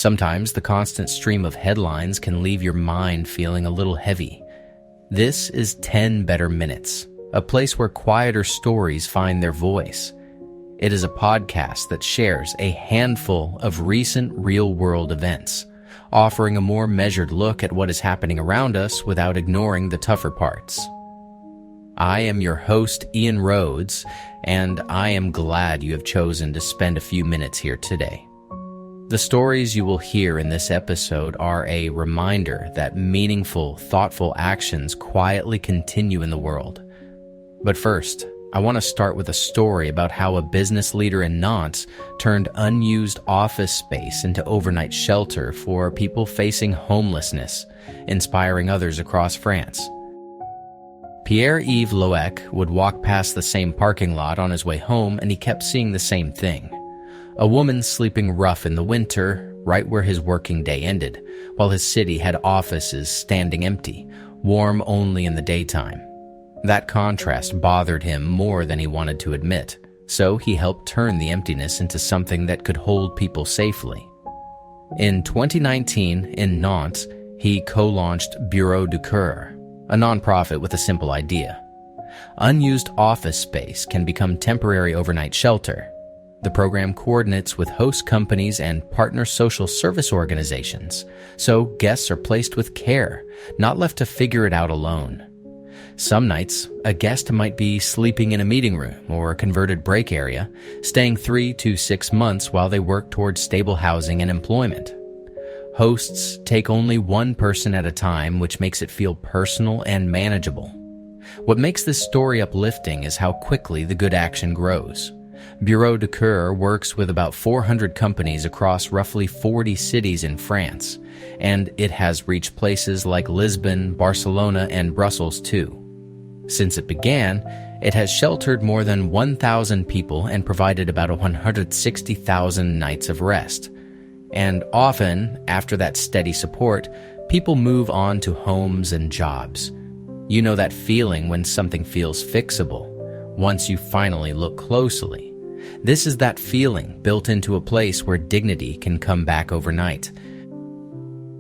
Sometimes the constant stream of headlines can leave your mind feeling a little heavy. This is 10 Better Minutes, a place where quieter stories find their voice. It is a podcast that shares a handful of recent real-world events, offering a more measured look at what is happening around us without ignoring the tougher parts. I am your host, Ian Rhodes, and I am glad you have chosen to spend a few minutes here today. The stories you will hear in this episode are a reminder that meaningful, thoughtful actions quietly continue in the world. But first, I want to start with a story about how a business leader in Nantes turned unused office space into overnight shelter for people facing homelessness, inspiring others across France. Pierre-Yves Loec would walk past the same parking lot on his way home, and he kept seeing the same thing. A woman sleeping rough in the winter, right where his working day ended, while his city had offices standing empty, warm only in the daytime. That contrast bothered him more than he wanted to admit, so he helped turn the emptiness into something that could hold people safely. In 2019, in Nantes, he co-launched Bureau du Coeur, a nonprofit with a simple idea. Unused office space can become temporary overnight shelter. The program coordinates with host companies and partner social service organizations, so guests are placed with care, not left to figure it out alone. Some nights, a guest might be sleeping in a meeting room or a converted break area, staying 3 to 6 months while they work towards stable housing and employment. Hosts take only one person at a time, which makes it feel personal and manageable. What makes this story uplifting is how quickly the good action grows. Bureau du Coeur works with about 400 companies across roughly 40 cities in France, and it has reached places like Lisbon, Barcelona, and Brussels too. Since it began, it has sheltered more than 1,000 people and provided about 160,000 nights of rest. And often, after that steady support, people move on to homes and jobs. You know that feeling when something feels fixable, once you finally look closely. This is that feeling built into a place where dignity can come back overnight.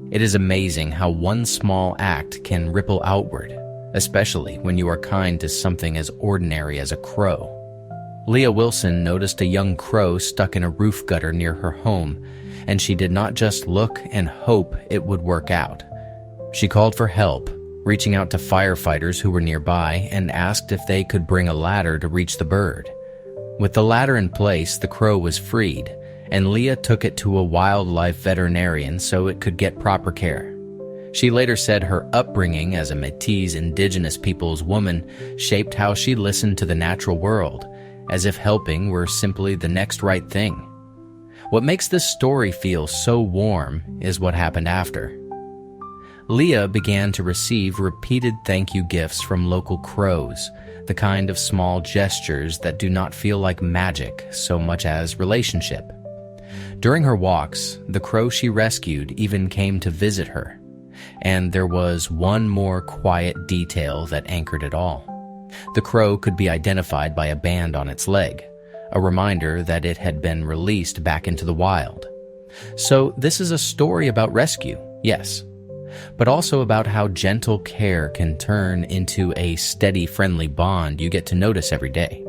It is amazing how one small act can ripple outward, especially when you are kind to something as ordinary as a crow. Leah Wilson noticed a young crow stuck in a roof gutter near her home, and she did not just look and hope it would work out. She called for help, reaching out to firefighters who were nearby, and asked if they could bring a ladder to reach the bird. With the ladder in place, the crow was freed, and Leah took it to a wildlife veterinarian so it could get proper care. She later said her upbringing as a Métis Indigenous peoples woman shaped how she listened to the natural world, as if helping were simply the next right thing. What makes this story feel so warm is what happened after. Leah began to receive repeated thank you gifts from local crows, the kind of small gestures that do not feel like magic so much as relationship. During her walks, the crow she rescued even came to visit her. And there was one more quiet detail that anchored it all. The crow could be identified by a band on its leg, a reminder that it had been released back into the wild. So this is a story about rescue, yes, but also about how gentle care can turn into a steady, friendly bond you get to notice every day.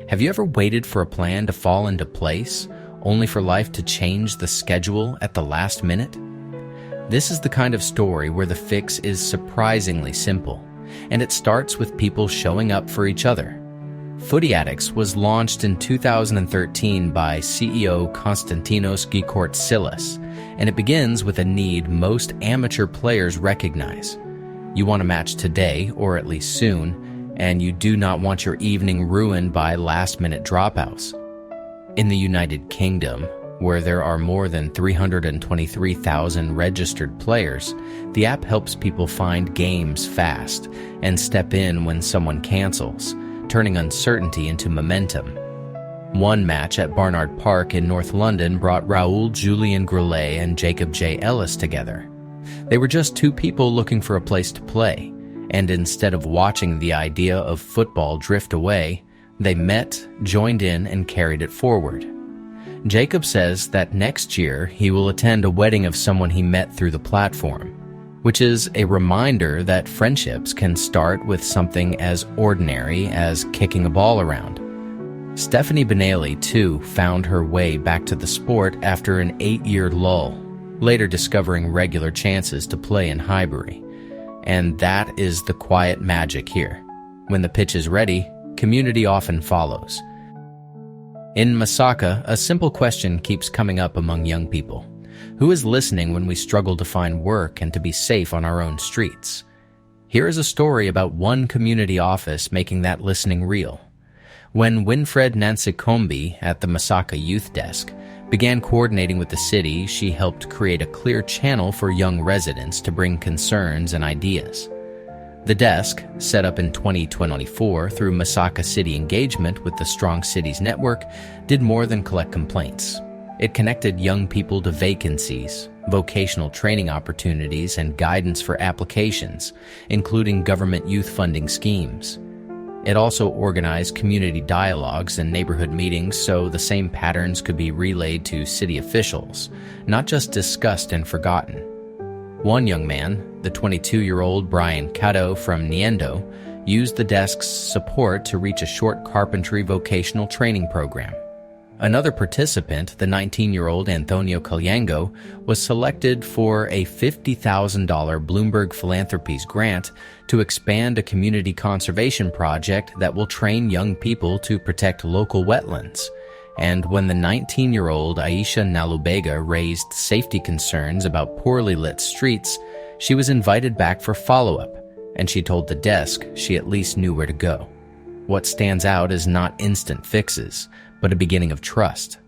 Have you ever waited for a plan to fall into place, only for life to change the schedule at the last minute? This is the kind of story where the fix is surprisingly simple, and it starts with people showing up for each other. Footy Addicts was launched in 2013 by CEO Konstantinos Gikortsilis, and it begins with a need most amateur players recognize. You want a match today, or at least soon, and you do not want your evening ruined by last-minute dropouts. In the United Kingdom, where there are more than 323,000 registered players, the app helps people find games fast and step in when someone cancels, turning uncertainty into momentum. One match at Barnard Park in North London brought Raoul Julien Groulet and Jacob J. Ellis together. They were just two people looking for a place to play, and instead of watching the idea of football drift away, they met, joined in, and carried it forward. Jacob says that next year he will attend a wedding of someone he met through the platform, which is a reminder that friendships can start with something as ordinary as kicking a ball around. Stephanie Benally, too, found her way back to the sport after an 8-year lull, later discovering regular chances to play in Highbury. And that is the quiet magic here. When the pitch is ready, community often follows. In Masaka, a simple question keeps coming up among young people. Who is listening when we struggle to find work and to be safe on our own streets? Here is a story about one community office making that listening real. When Winfred Nansikombi at the Masaka Youth Desk began coordinating with the city, she helped create a clear channel for young residents to bring concerns and ideas. The desk, set up in 2024 through Masaka City engagement with the Strong Cities Network, did more than collect complaints. It connected young people to vacancies, vocational training opportunities, and guidance for applications, including government youth funding schemes. It also organized community dialogues and neighborhood meetings so the same patterns could be relayed to city officials, not just discussed and forgotten. One young man, the 22-year-old Brian Cato from Niendo, used the desk's support to reach a short carpentry vocational training program. Another participant, the 19-year-old Antonio Calyango, was selected for a $50,000 Bloomberg Philanthropies grant to expand a community conservation project that will train young people to protect local wetlands. And when the 19-year-old Aisha Nalubega raised safety concerns about poorly lit streets, she was invited back for follow-up, and she told the desk she at least knew where to go. What stands out is not instant fixes, but a beginning of trust.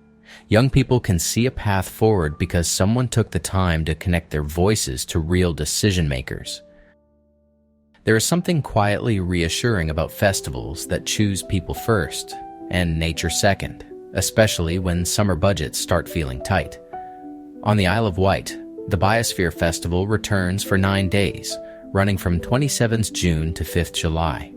Young people can see a path forward because someone took the time to connect their voices to real decision makers. There is something quietly reassuring about festivals that choose people first and nature second, especially when summer budgets start feeling tight. On the Isle of Wight, the Biosphere Festival returns for 9 days, running from 27th June to 5th July.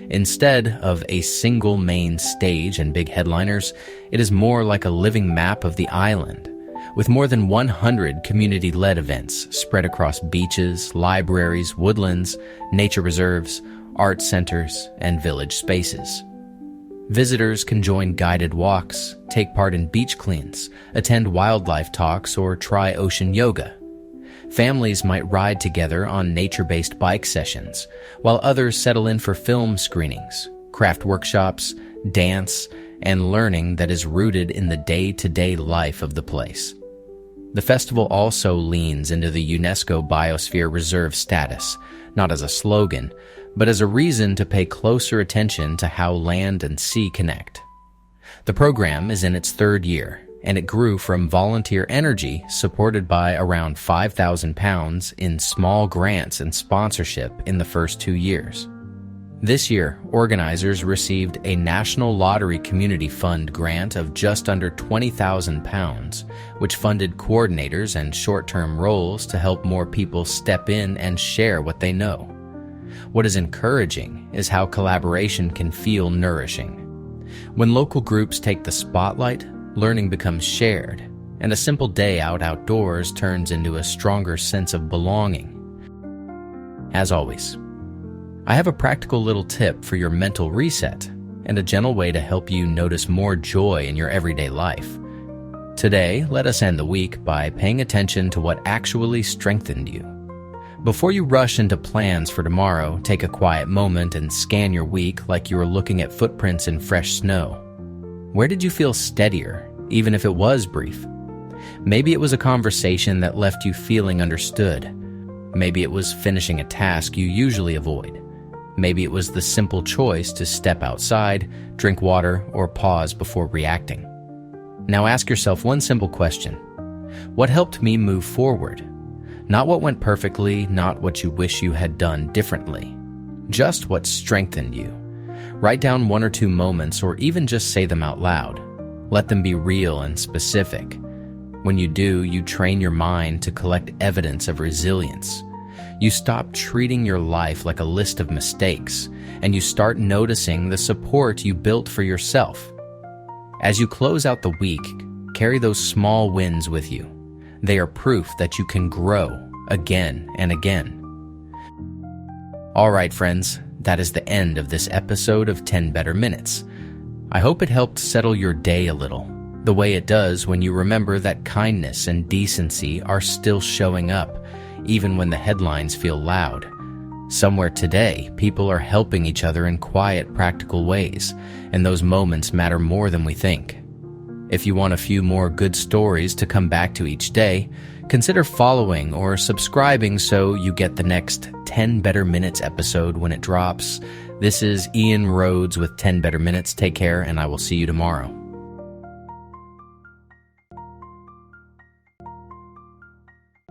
Instead of a single main stage and big headliners, it is more like a living map of the island, with more than 100 community-led events spread across beaches, libraries, woodlands, nature reserves, art centers, and village spaces. Visitors can join guided walks, take part in beach cleans, attend wildlife talks, or try ocean yoga. Families might ride together on nature-based bike sessions, while others settle in for film screenings, craft workshops, dance, and learning that is rooted in the day-to-day life of the place. The festival also leans into the UNESCO Biosphere Reserve status, not as a slogan, but as a reason to pay closer attention to how land and sea connect. The program is in its 3rd year, and it grew from volunteer energy supported by around £5,000 in small grants and sponsorship in the first 2 years. This year, organizers received a National Lottery Community Fund grant of just under £20,000, which funded coordinators and short-term roles to help more people step in and share what they know. What is encouraging is how collaboration can feel nourishing. When local groups take the spotlight, learning becomes shared, and a simple day out outdoors turns into a stronger sense of belonging. As always, I have a practical little tip for your mental reset and a gentle way to help you notice more joy in your everyday life. Today, let us end the week by paying attention to what actually strengthened you. Before you rush into plans for tomorrow, take a quiet moment and scan your week like you were looking at footprints in fresh snow. Where did you feel steadier, even if it was brief? Maybe it was a conversation that left you feeling understood. Maybe it was finishing a task you usually avoid. Maybe it was the simple choice to step outside, drink water, or pause before reacting. Now ask yourself one simple question. What helped me move forward? Not what went perfectly, not what you wish you had done differently. Just what strengthened you. Write down 1 or 2 moments, or even just say them out loud. Let them be real and specific. When you do, you train your mind to collect evidence of resilience. You stop treating your life like a list of mistakes, and you start noticing the support you built for yourself. As you close out the week, Carry those small wins with you. They are proof that you can grow again and again. All right, friends, that is the end of this episode of 10 Better Minutes. I hope it helped settle your day a little, the way it does when you remember that kindness and decency are still showing up, even when the headlines feel loud. Somewhere today, people are helping each other in quiet, practical ways, and those moments matter more than we think. If you want a few more good stories to come back to each day, consider following or subscribing so you get the next 10 Better Minutes episode when it drops. This is Ian Rhodes with 10 Better Minutes. Take care, and I will see you tomorrow.